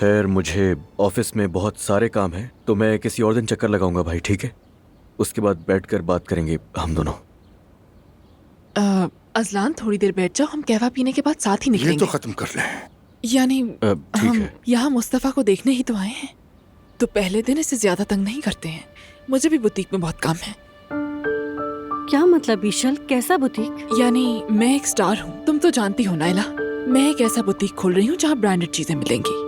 खैर, मुझे ऑफिस में बहुत सारे काम हैं, तो मैं किसी और दिन चक्कर लगाऊंगा भाई, ठीक है? उसके बाद बैठकर बात करेंगे हम दोनों। अजलान, थोड़ी देर बैठ जाओ, हम कहवा पीने के बाद साथ ही ये निकलेंगे। तो खत्म कर लें। यानी ठीक हम है। यहाँ मुस्तफ़ा को देखने ही तो आए हैं, तो पहले दिन इसे ज्यादा तंग नहीं करते हैं। मुझे भी बुटीक में बहुत काम है। क्या मतलब ईशल, कैसा बुटीक? यानी मैं एक स्टार हूँ, तुम तो जानती हो नाइला। मैं एक ऐसा बुटीक खोल रही हूँ जहाँ ब्रांडेड चीजें मिलेंगी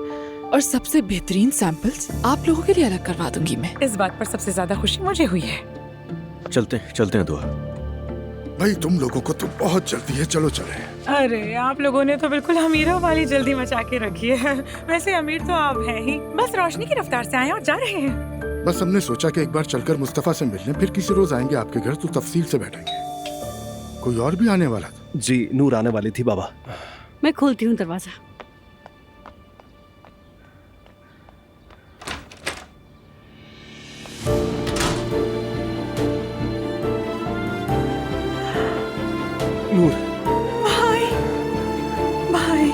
और सबसे बेहतरीन सैंपल्स आप लोगों के लिए अलग करवा दूंगी मैं। इस बात पर सबसे ज्यादा खुशी मुझे हुई है। चलते हैं दुआ। भाई तुम लोगों को तो बहुत जल्दी है, चलो चले। अरे आप लोगों ने तो बिल्कुल अमीरों वाली जल्दी मचा के रखी है। वैसे अमीर तो आप हैं ही, बस रोशनी की रफ्तार से आए और जा रहे हैं। बस हमने सोचा कि एक बार चलकर मुस्तफा से मिलने, फिर किसी रोज आएंगे आपके घर तो तफसील से बैठेंगे। कोई और भी आने वाला था? जी, नूर आने वाली थी बाबा। मैं खोलती हूँ दरवाजा। नूर, भाई भाई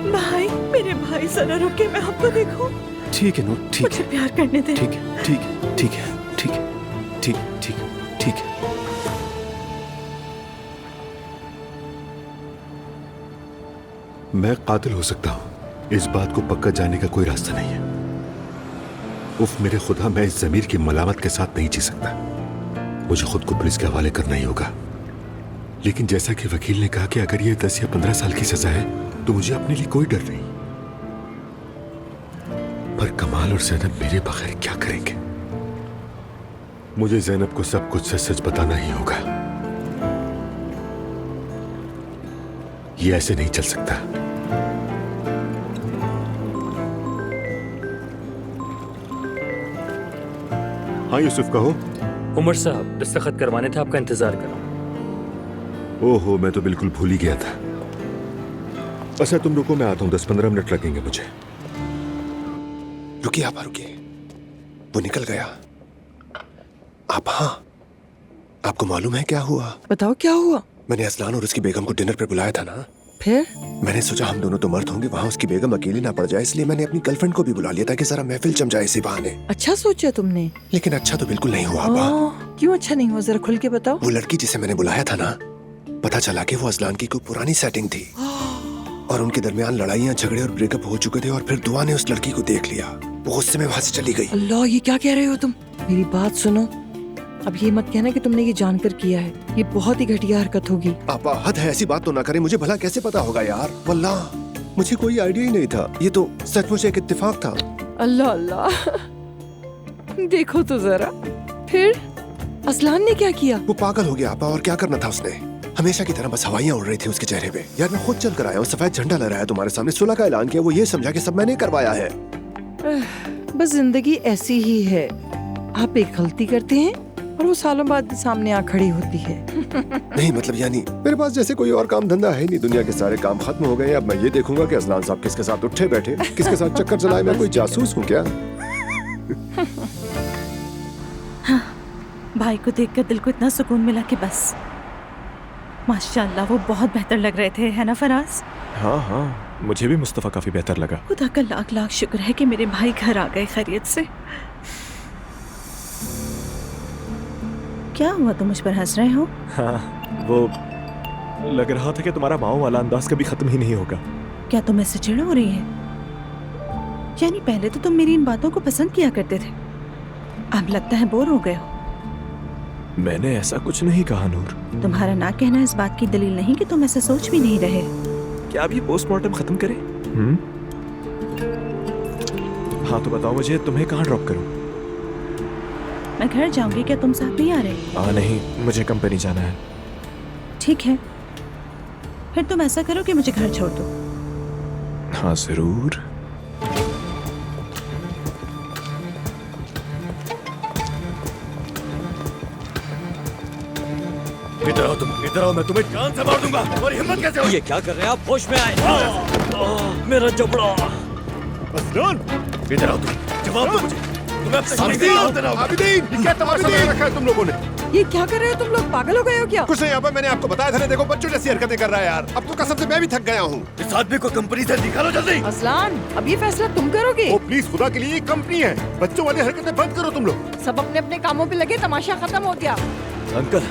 भाई, मेरे भाई जरा रुके, मैं आपको देखूं। ठीक है नूर, ठीक मुझे है, प्यार करने दे। ठीक है, ठीक है, ठीक है, ठीक है, ठीक, ठीक, ठीक है। मैं कातिल हो सकता हूं, इस बात को पक्का जानने का कोई रास्ता नहीं है। उफ मेरे खुदा, मैं इस जमीर की मलामत के साथ नहीं जी सकता। मुझे खुद को पुलिस के हवाले करना ही होगा। लेकिन जैसा कि वकील ने कहा कि अगर ये 10 या 15 साल की सजा है तो मुझे अपने लिए कोई डर नहीं। पर कमाल और ज़ैनब मेरे बगैर क्या करेंगे? मुझे ज़ैनब को सब कुछ सच सच बताना ही होगा। ये ऐसे नहीं चल सकता। हाँ यूसुफ, कहो। उमर साहब, दस्तखत करवाने थे, आपका इंतजार कर रहा हूं। ओहो, मैं तो बिल्कुल भूल ही गया था। अच्छा तुम रुको, मैं आता हूँ, 10-15 मिनट लगेंगे मुझे। रुकिए आप, रुकिए। वो निकल गया। आप, हाँ, आपको मालूम है क्या हुआ? बताओ क्या हुआ? मैंने असलान और उसकी बेगम को डिनर पे बुलाया था ना। फिर मैंने सोचा हम दोनों तो मर्द होंगे, वहाँ उसकी बेगम अकेली ना पड़ जाए, इसलिए मैंने अपनी गर्लफ्रेंड को भी बुला लिया ताकि जरा महफिल जम जाए इसी बहाने। अच्छा सोचा तुमने। लेकिन अच्छा तो बिल्कुल नहीं हुआ अब्बा। क्यों अच्छा नहीं हुआ, जरा खुल के बताओ। वो लड़की जिसे मैंने बुलाया था ना, पता चला कि वो असलान की कोई पुरानी सेटिंग थी और उनके दरमियान लड़ाइयाँ झगड़े और ब्रेकअप हो चुके थे। और फिर दुआ ने उस लड़की को देख लिया, वो गुस्से में वहाँ से चली गई। अल्लाह, ये क्या कह रहे हो तुम? मेरी बात सुनो, अब ये मत कहना कि तुमने ये जानकर किया है, ये बहुत ही घटिया हरकत होगी। आपा, हद है, ऐसी बात तो ना करें। मुझे भला कैसे पता होगा यार, वल्लाह मुझे कोई आइडिया ही नहीं था। ये तो सचमुच एक इत्तेफाक था। अल्लाह अल्लाह, देखो तो जरा। फिर असलान ने क्या किया? वो पागल हो गया आपा, और क्या करना था उसने? हमेशा की तरह बस हवाइयाँ उड़ रही थी उसके चेहरे पे। यार मैं खुद चल कर आया हूँ, सफेद झंडा लहराया तुम्हारे सामने, सुलह का ऐलान किया। वो ये समझा कि सब मैंने करवाया है। बस जिंदगी ऐसी ही है, आप एक गलती करते हैं और वो सालों बाद सामने आ खड़ी होती है। नहीं मतलब यानी मेरे पास जैसे कोई और काम धंधा है नहीं, दुनिया के सारे काम खत्म हो गए। अब मैं ये देखूंगा कि असलान साहब किसके साथ उठे बैठे, किसके साथ चक्कर चलाए। मैं कोई जासूस हूँ क्या? हाँ, भाई को देखकर दिल को इतना सुकून मिला कि बस। माशाल्लाह, वो बहुत बेहतर लग रहे थे, है ना फराज? हाँ हाँ, मुझे भी मुस्तफ़ा काफी बेहतर लगा। खुदा का लाख लाख शुक्र है कि मेरे भाई घर आ गए खैरियत से। क्या हुआ, तुम मुझ पर हंस रहे हो? हाँ, वो लग रहा था कि तुम्हारा माओ वाला अंदाज कभी खत्म ही नहीं होगा। क्या तुम इससे चिढ़ हो रही है? यानी पहले तो तुम मेरी इन बातों को पसंद किया करते थे, अब लगता है बोर हो गए हो। मैंने ऐसा कुछ नहीं कहा नूर। तुम्हारा ना कहना इस बात की दलील नहीं कि तुम ऐसा सोच भी नहीं रहे। क्या अभी पोस्टमार्टम खत्म करें? हाँ तो बताओ मुझे, तुम्हें कहाँ ड्रॉप करूं? मैं घर जाऊंगी, क्या तुम साथ नहीं आ रहे? नहीं, मुझे कंपनी जाना है। ठीक है, फिर तुम ऐसा करो कि मुझे घर छोड़ दो। हाँ जरूर। इधर आओ तुम, इधर आओ, मैं तुम्हें जान से मार दूंगा। और हिम्मत कैसे हुई? ये क्या कर रहे हैं आप? होश में आए। मेरा जबड़ा। अजलान, इधर आओ तुम, जवाब दो मुझे। तुम्हें अब तक आबिदीन, आबिदीन, ये क्या तमाशा लगा रखा है तुम लोगों ने? ये क्या कर रहे हो तुम लोग? पागल हो गए हो क्या? कुछ नहीं अब्बा, मैंने आपको बताया था ना, देखो बच्चों जैसी हरकतें कर रहा है यार। अब तो कसम से मैं भी थक गया हूँ। इस आदमी को कंपनी से निकालो जल्दी। असलान, अब ये फैसला तुम करोगे? ओ प्लीज, खुदा के लिए, ये कंपनी है, बच्चों वाली हरकतें बंद करो तुम लोग। सब अपने अपने कामों पे लगे, तमाशा खत्म हो गया। अंकल,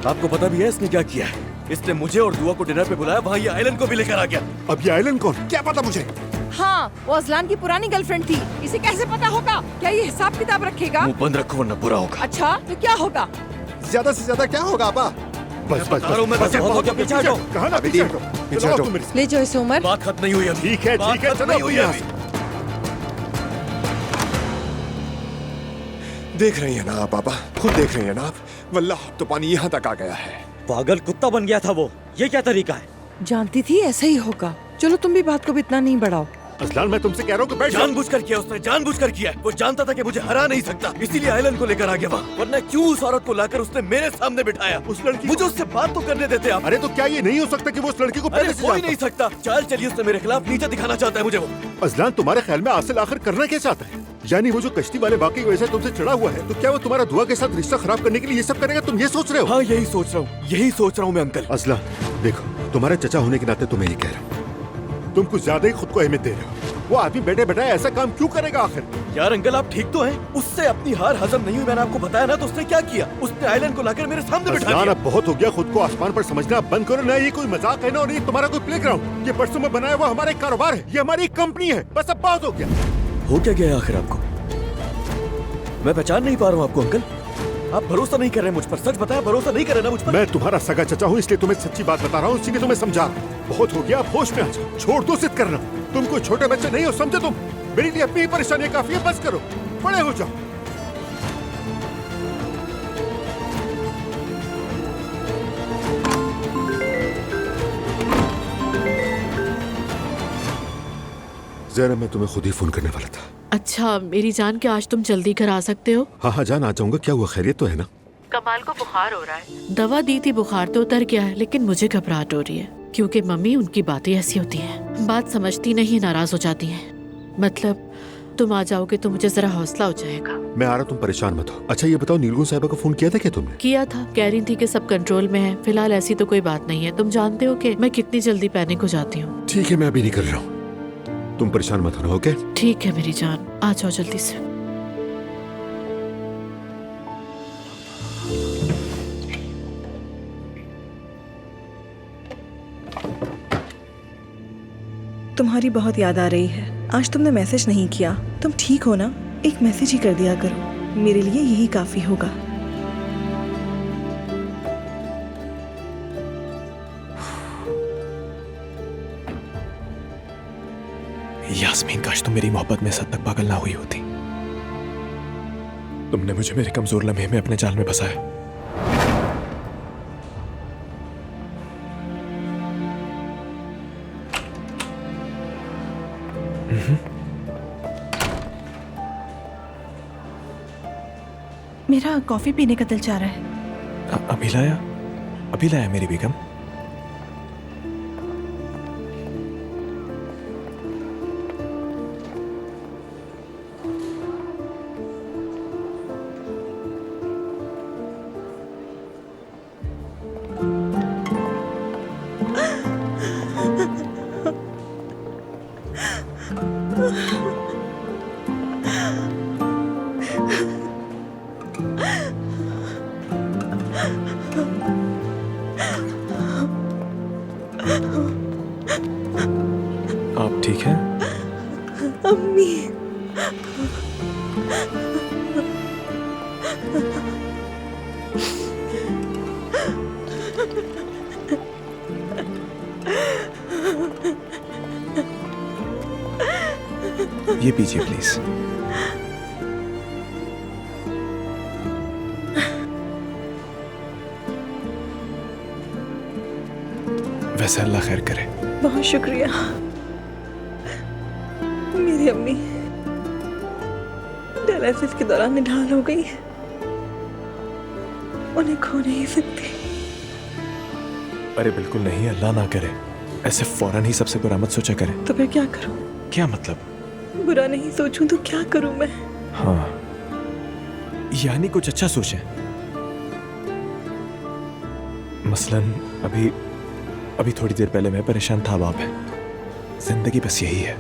आपको पता भी है इसने क्या किया है? इसने मुझे और दुआ को डिनर पे बुलाया, वहाँ ये आइलैंड को भी लेकर आ गया। अब ये आइलैंड कौन? क्या पता मुझे। हाँ, वो असलान की पुरानी गर्लफ्रेंड थी। इसे कैसे पता होगा? क्या ये हिसाब किताब रखेगा? मुंह बंद रखो वरना बुरा होगा। अच्छा, तो क्या होगा? ज्यादा से ज्यादा क्या होगा अब्बा? बस बस बता रहा हूं मैं, बस बहुत हो गया, पीछे हटो। कहा ना पीछे हटो। पीछे चलो हटो। तुम मेरे साथ। ले जाओ इसे उमर। बात खत्म नहीं हुई अभी। ठीक है, बात ठीक है, खत्म चलो नहीं हुई यहाँ अभी। से। देख रही है ना आप पापा, खुद देख रही है ना आप। वल्लाह तो पानी यहाँ तक आ गया है। पागल कुत्ता बन गया था वो। ये क्या तरीका है? जानती थी ऐसा ही होगा। चलो तुम भी बात को इतना नहीं बढ़ाओ। असलान, मैं तुमसे कह रहा हूँ कि बैठ जाओ। जानबूझकर किया उसने, जानबूझकर किया है। वो जानता था कि मुझे हरा नहीं सकता, इसीलिए आइलैंड को लेकर आ गया वहाँ। वरना क्यों उस औरत को लाकर उसने मेरे सामने बिठाया? उस लड़की मुझे उससे बात तो करने देते आप। अरे तो क्या ये नहीं हो सकता कि वो उस लड़की को अरे पहले से हो ही जानता? नहीं सकता। चाल चलिए, उसने मेरे खिलाफ नीचे दिखाना चाहता है मुझे वो। अजलान, तुम्हारे ख्याल में आसिल आखिर करना क्या चाहता है? यानी वो जो कश्ती वाले बाकी की वजह से तुमसे चढ़ा हुआ है, तो क्या वो तुम्हारा दुआ के साथ रिश्ता खराब करने के लिए ये सब करेगा? तुम ये सोच रहे हो? हाँ, यही सोच रहा हूँ, यही सोच रहा हूँ मैं अंकल। अजलान, देखो, तुम्हारे चचा होने के नाते तुम्हें ये कह रहा हूँ, तुम कुछ ज्यादा ही खुद को अहमियत दे रहे हो। वो आदमी बैठे बैठे ऐसा काम क्यों करेगा आखिर? यार अंकल, आप ठीक तो हैं? उससे अपनी हार हजम नहीं हुई, मैंने आपको बताया ना। तो उसने क्या किया? उसने आइलैंड को लाकर मेरे सामने बिठा अजलान, दिया। अब बहुत हो गया, खुद को आसमान पर समझना बंद करो ना। ये कोई मजाक है ना, और ये तुम्हारा कोई प्लेग्राउंड। ये बरसों में बनाया हुआ हमारा एक कारोबार है, ये हमारी एक कंपनी है। बस अब बहुत हो गया। हो क्या गया आखिर आपको? मैं पहचान नहीं पा रहा हूँ आपको अंकल। आप भरोसा नहीं कर रहे मुझ पर, सच बताया, भरोसा नहीं कर रहे ना मुझ पर। मैं तुम्हारा सगा चचा हूँ, इसलिए तुम्हें सच्ची बात बता रहा हूँ, इसीलिए तुम्हें समझा रहा हूँ। बहुत हो गया, अब होश में आ जाओ। छोड़ दो जिद करना। तुम कोई छोटे बच्चे नहीं हो, समझे तुम? मेरे लिए अपनी ही परेशानी काफी है, बस करो, बड़े हो जाओ। जरा मैं तुम्हें खुद ही फोन करने वाला था। अच्छा मेरी जान, क्या आज तुम जल्दी घर आ सकते हो? हाँ हाँ जान, आ जाऊंगा। क्या हुआ, खैरियत तो है ना? कमाल को बुखार हो रहा है। दवा दी थी, बुखार तो उतर गया है, लेकिन मुझे घबराहट हो रही है क्योंकि मम्मी, उनकी बातें ऐसी होती हैं, बात समझती नहीं, नाराज हो जाती हैं। मतलब तुम आ जाओगे तो मुझे जरा हौसला हो जाएगा। मैं आ रहा, तुम परेशान मत हो। अच्छा ये बताओ, नीलगुन साहिबा को फोन किया था क्या तुमने? किया था, कह रही थी कि सब कंट्रोल में है। फिलहाल ऐसी तो कोई बात नहीं है। तुम जानते हो कि मैं कितनी जल्दी पैनिक हो जाती हूँ। ठीक है, मैं अभी नहीं कर रहा हूँ, तुम परेशान मत होना, ओके? ठीक है मेरी जान, आ जाओ जल्दी से। तुम्हारी बहुत याद आ रही है। आज तुमने मैसेज नहीं किया। तुम ठीक हो ना? एक मैसेज ही कर दिया करो, मेरे लिए यही काफी होगा। यास्मीन, काश तुम मेरी मोहब्बत में सद तक पागल ना हुई होती। तुमने मुझे मेरे कमजोर लम्हे में अपने जाल में फंसाया। मेरा कॉफी पीने का दिल चाह रहा है। अभी लाया, अभी लाया मेरी बेगम। आप ठीक हैं? अम्मी, ये पीजिए प्लीज। वैसे अल्लाह खैर करे। बहुत शुक्रिया। मेरी अम्मी डायलिसिस के दौरान निढाल हो गई, उन्हें खो नहीं सकती। अरे बिल्कुल नहीं, अल्लाह ना करे। ऐसे फौरन ही सबसे बुरा मत सोचा करे। तो फिर क्या करूं? क्या मतलब? बुरा नहीं सोचूं तो क्या करूं मैं? हाँ, यानी कुछ अच्छा सोचे। मसलन अभी थोड़ी देर पहले मैं परेशान था, बाप है। जिंदगी बस यही है।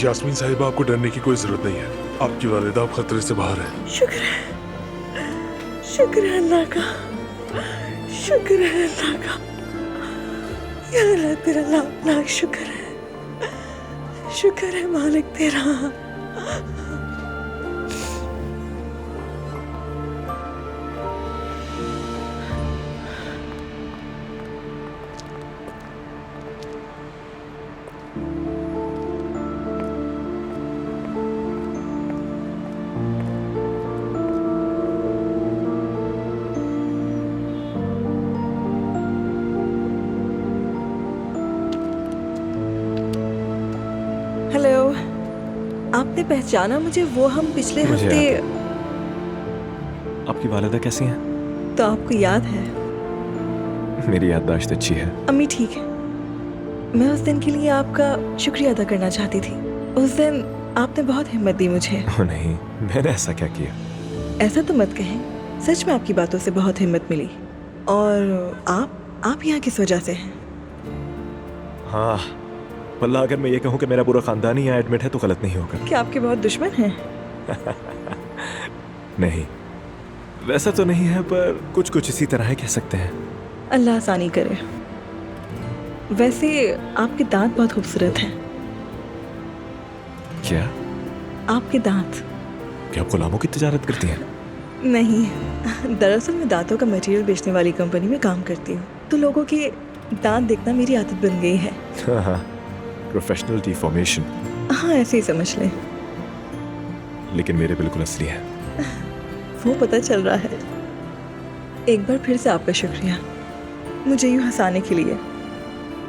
यास्मीन साहिबा, आपको डरने की कोई जरूरत नहीं है। आपकी वालिदा अब खतरे से बाहर है। शुक्र है अल्लाह का, शुक्र है अल्लाह का। या अल्लाह तेरा लाख लाख शुक्र है, शुक्र है मालिक तेरा। हेलो, आपने पहचाना मुझे? वो हम पिछले मुझे हफ्ते। आपकी वालिदा कैसी हैं? तो आपको याद है? मेरी याददाश्त अच्छी है। अम्मी ठीक है। मैं उस दिन के लिए आपका शुक्रिया अदा करना चाहती थी। उस दिन आपने बहुत हिम्मत दी मुझे। ओह नहीं, मैंने ऐसा क्या किया? ऐसा तो मत कहें, सच में आपकी बातों से बहुत हिम्मत मिली। और आप यहाँ किस वजह से हैं? हाँ, वल्लाह अगर मैं ये कहूँ कि मेरा पूरा खानदान ही यहाँ एडमिट है तो गलत नहीं होगा। क्या आपके बहुत दुश्मन हैं? नहीं, वैसा तो नहीं है, पर कुछ इसी तरह है, कह सकते हैं। अल्लाह आसानी करे। वैसे आपके दांत बहुत खूबसूरत हैं। क्या? आपके दांत। क्या आप गुलामों की तिजारत करती हैं? नहीं, दरअसल मैं दांतों का मटेरियल बेचने वाली कंपनी में काम करती हूँ, तो लोगों के दांत देखना मेरी आदत बन गई है। Professional deformation. हाँ, ऐसे ही समझ लें। लेकिन मेरे बिल्कुल असली है। वो पता चल रहा है। एक बार फिर से आपका शुक्रिया, मुझे यूँ हंसाने के लिए।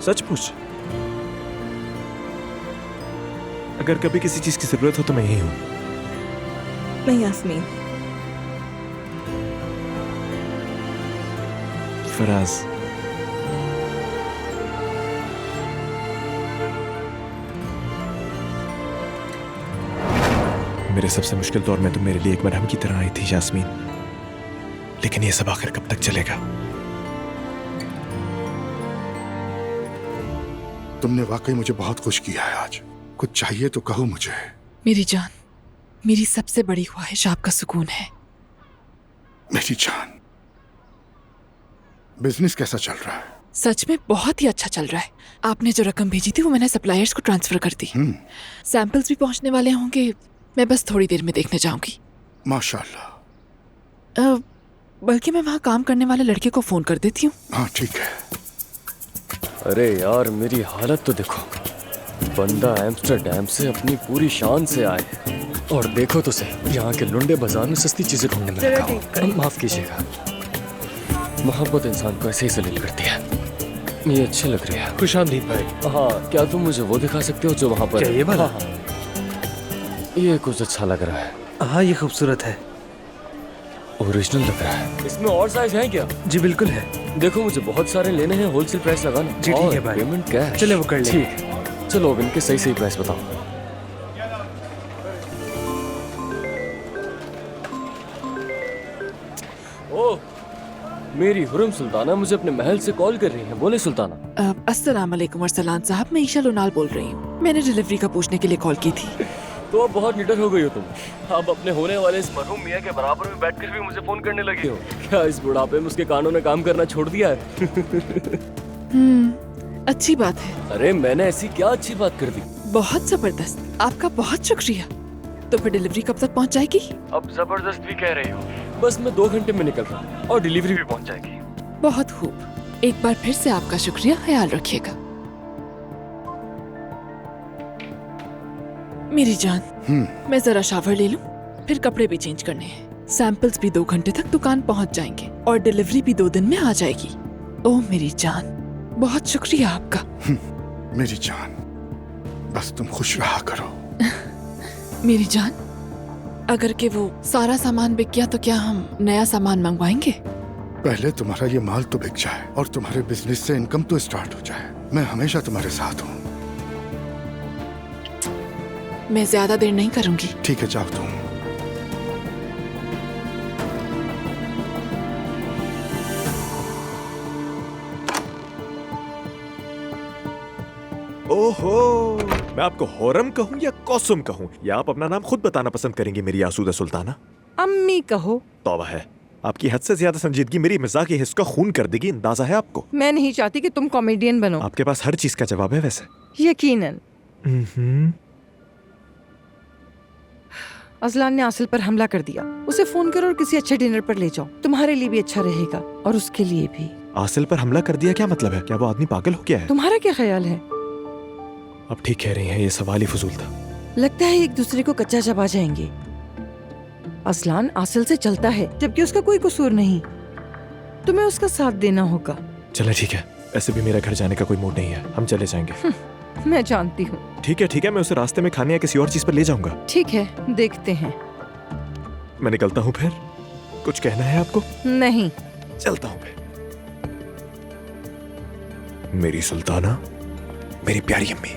सचमुच, अगर कभी किसी चीज की जरूरत हो तो मैं यही हूँ। मैं यास्मीन। फराज। मेरे सबसे मुश्किल दौर में तुम मेरे लिए एक मरहम की तरह आई थी यास्मीन, लेकिन ये सब आखिर कब तक चलेगा? तुमने वाकई मुझे बहुत खुश किया है आज। कुछ चाहिए तो कहो मुझे। मेरी जान, मेरी सबसे बड़ी ख्वाहिश आपका सुकून है। मेरी जान, बिजनेस कैसा चल रहा है? सच में बहुत ही अच्छा चल रहा है। आपने जो रकम भेजी थी वो मैंने सप्लायर्स को ट्रांसफर कर दी। सैंपल्स भी पहुंचने वाले होंगे। मैं बस थोड़ी देर में देखने जाऊंगी। माशाल्लाह। बल्कि मैं वहाँ काम करने वाले लड़के को फोन कर देती हूँ। हाँ ठीक है। अरे यार, मेरी हालत तो देखो। बंदा एम्स्टरडैम से अपनी पूरी शान से आए और देखो तो सही, यहाँ के लुंडे बाजार में सस्ती चीजें ढूंढने में लगा हूँ। माफ कीजिएगा। मोहब्बत इंसान को ऐसे ही जलील करती है। ये अच्छे लग रही है। खुशामदीद भाई। हाँ, क्या तुम मुझे वो दिखा सकते हो जो वहाँ पर? क्या ये वाला? हाँ, ये कुछ अच्छा लग रहा है। हाँ, ये खूबसूरत है। ओरिजिनल लग रहा है। इसमें और साइज है क्या? जी बिल्कुल है। देखो, मुझे बहुत सारे लेने हैं, होलसेल प्राइस लगाना। जी ठीक है भाई। Payment cash. चले वो कर लेंगे। ठीक है, चलो अब इनके सही सही प्राइस बताओ। ओह, मेरी हुरम सुल्ताना मुझे अपने महल से कॉल कर रही है। बोले सुल्ताना। अस्सलाम वालेकुम अरसलान साहब, मैं ईशा लोनाल बोल रही हूँ। मैंने डिलीवरी का पूछने के लिए कॉल की थी। तो अब बहुत निडर हो गई हो तुम। अब अपने होने वाले इस मरहूम मियाँ के बराबर में बैठकर भी मुझे फोन करने लगी हो। क्या इस बुढ़ापे में उसके कानों ने काम करना छोड़ दिया है? अच्छी बात है। अरे मैंने ऐसी क्या अच्छी बात कर दी? बहुत जबरदस्त, आपका बहुत शुक्रिया। तो फिर डिलीवरी कब तक पहुंच जाएगी? अब जबरदस्त भी कह रही हो। बस मैं 2 घंटे में निकल रहा हूँ और डिलीवरी भी पहुंच जाएगी। बहुत खूब। एक बार फिर से आपका शुक्रिया, ख्याल रखिएगा। मेरी जान, मैं जरा शावर ले लूं, फिर कपड़े भी चेंज करने हैं। सैंपल्स भी 2 घंटे तक दुकान पहुंच जाएंगे और डिलीवरी भी 2 दिन में आ जाएगी। ओह मेरी जान, बहुत शुक्रिया आपका। मेरी जान, बस तुम खुश रहा करो। मेरी जान, अगर कि वो सारा सामान बिक गया तो क्या हम नया सामान मंगवाएंगे? पहले तुम्हारा ये माल तो बिक जाए और तुम्हारे बिजनेस से इनकम तो स्टार्ट हो जाए। मैं हमेशा तुम्हारे साथ हूँ। मैं ज्यादा देर नहीं करूंगी। ठीक है, जाओ तुम। ओहो, मैं आपको होरम कहूँ या कौसुम कहूँ, या आप अपना नाम खुद बताना पसंद करेंगी मेरी आसूदा सुल्ताना? अम्मी कहो। तौबा है, आपकी हद से ज्यादा संजीदगी मेरी मिजाज के हिस्स का खून कर देगी, अंदाजा है आपको? मैं नहीं चाहती कि तुम कॉमेडियन बनो। आपके पास हर चीज का जवाब है वैसे। यकीनन। अजलान ने आसिल पर हमला कर दिया। उसे फोन करो और किसी अच्छे डिनर पर ले जाओ। तुम्हारे लिए भी अच्छा रहेगा और उसके लिए भी। आसिल पर हमला कर दिया क्या मतलब है? क्या वो आदमी पागल हो गया है? तुम्हारा क्या ख्याल है? अब ठीक कह रही हैं, ये सवाल ही फजूल था। लगता है एक दूसरे को कच्चा चबा जाएंगे। अजलान आसिल से चलता है जबकि उसका कोई कसूर नहीं। तुम्हें उसका साथ देना होगा। चले ठीक है, ऐसे भी मेरा घर जाने का कोई मूड नहीं है, हम चले जाएंगे। मैं जानती हूँ। ठीक है, मैं उसे रास्ते में खाने या किसी और चीज पर ले जाऊंगा। ठीक है, देखते हैं। मैं निकलता हूँ फिर। कुछ कहना है आपको? नहीं। चलता हूँ फिर। मेरी सुल्ताना, मेरी प्यारी अम्मी।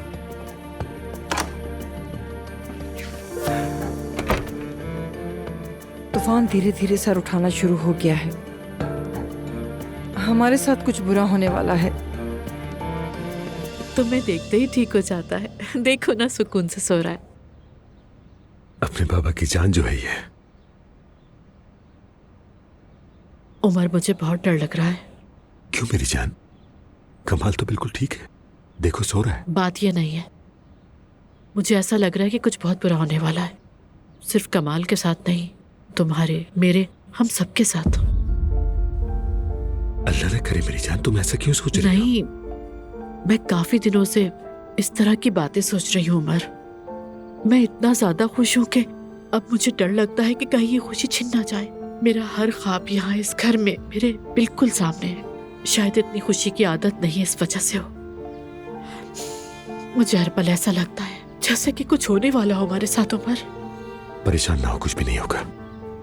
तूफान धीरे धीरे सर उठाना शुरू हो गया है। हमारे साथ कुछ बुरा होने वाला है। तुम्हें देखते ही ठीक हो जाता है। देखो ना, सुकून से सो रहा है। अपने बाबा की जान जो है ये। उमर, मुझे बहुत डर लग रहा है। क्यों मेरी जान? कमाल तो बिल्कुल ठीक है, देखो सो रहा है। बात ये नहीं है, मुझे ऐसा लग रहा है कि कुछ बहुत बुरा होने वाला है। सिर्फ कमाल के साथ नहीं, तुम्हारे, मेरे, हम सबके साथ। अल्लाह न करे मेरी जान, तुम ऐसा क्यों सोच रही हो? नहीं, मैं काफी दिनों से इस तरह की बातें सोच रही हूँ उमर। मैं इतना ज्यादा खुश हूँ कि अब मुझे डर लगता है कि कहीं ये खुशी छिन ना जाए। मेरा हर ख्वाब यहाँ इस घर में मेरे बिल्कुल सामने है। शायद इतनी खुशी की आदत नहीं इस वजह से हो। मुझे हर पल ऐसा लगता है जैसे कि कुछ होने वाला हो हमारे साथ। उमर, परेशान ना हो, कुछ भी नहीं होगा।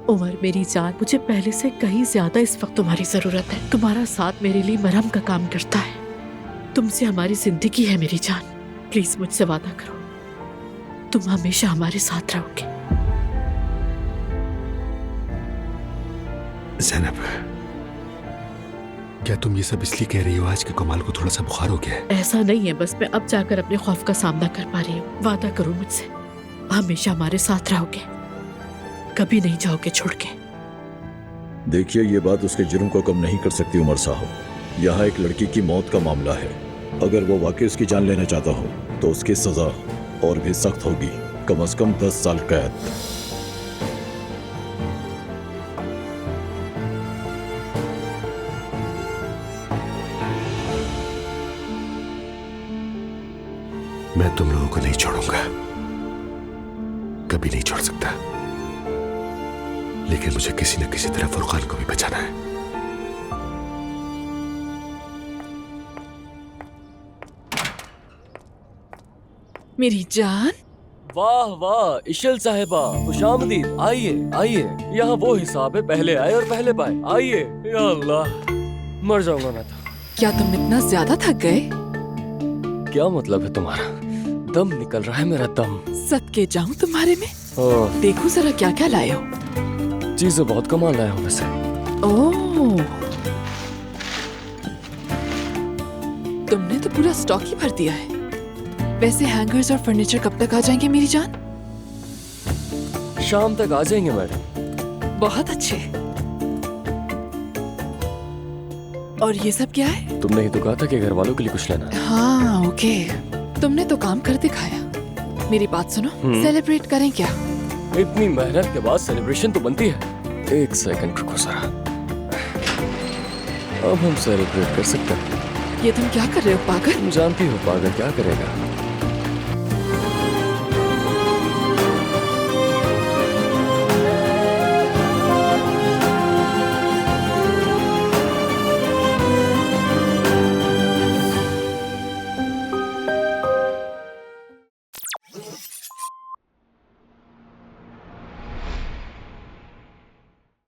उमर मेरी जान, मुझे पहले से कहीं ज्यादा इस वक्त तुम्हारी जरूरत है। तुम्हारा साथ मेरे लिए मरहम का काम करता है। तुमसे हमारी जिंदगी है मेरी जान। प्लीज मुझसे वादा करो, तुम हमेशा हमारे साथ रहोगे। ज़ैनब, क्या तुम ये सब इसलिए कह रही हो आज कि कमाल को थोड़ा सा बुखार हो गया है? ऐसा नहीं है, बस मैं अब जाकर अपने खौफ का सामना कर पा रही हूँ। वादा करो मुझसे, हमेशा हमारे साथ रहोगे, कभी नहीं जाओगे छोड़ के। देखिए, ये बात उसके जुर्म को कम नहीं कर सकती उमर साहब। यहाँ एक लड़की की मौत का मामला है। अगर वो वाकई उसकी जान लेना चाहता हो तो उसकी सजा और भी सख्त होगी, कम से कम 10 साल कैद। मैं तुम लोगों को नहीं छोड़ूंगा, कभी नहीं छोड़ सकता, लेकिन मुझे किसी न किसी तरह फुरकान को भी बचाना है। मेरी जान। वाह वाह इशल साहिबा, खुशामदीद। आइए आइए, यहाँ वो हिसाब है, पहले आए और पहले पाए। आइए। या अल्लाह, मर जाऊंगा मैं तो। क्या तुम इतना ज्यादा थक गए? क्या मतलब है तुम्हारा? दम निकल रहा है मेरा, दम। सदके जाऊं तुम्हारे में। देखो जरा क्या क्या लाए हो। चीजें बहुत कमाल लाया हूँ वैसे। ओह, तुमने तो पूरा स्टॉक ही भर दिया है। वैसे हैंगर्स और फर्नीचर कब तक आ जाएंगे मेरी जान? शाम तक आ जाएंगे मैडम। बहुत अच्छे। और ये सब क्या है? तुमने ही तो कहा था कि घर वालों के लिए कुछ लेना है। हाँ ओके, तुमने तो काम कर दिखाया। मेरी बात सुनो, सेलिब्रेट करें क्या? इतनी मेहनत के बाद सेलिब्रेशन तो बनती है। एक सेकंड रुको जरा, अब हम सेलिब्रेट कर सकते हैं। ये तुम क्या कर रहे हो पागल? तुम जानती हो पागल क्या करेगा।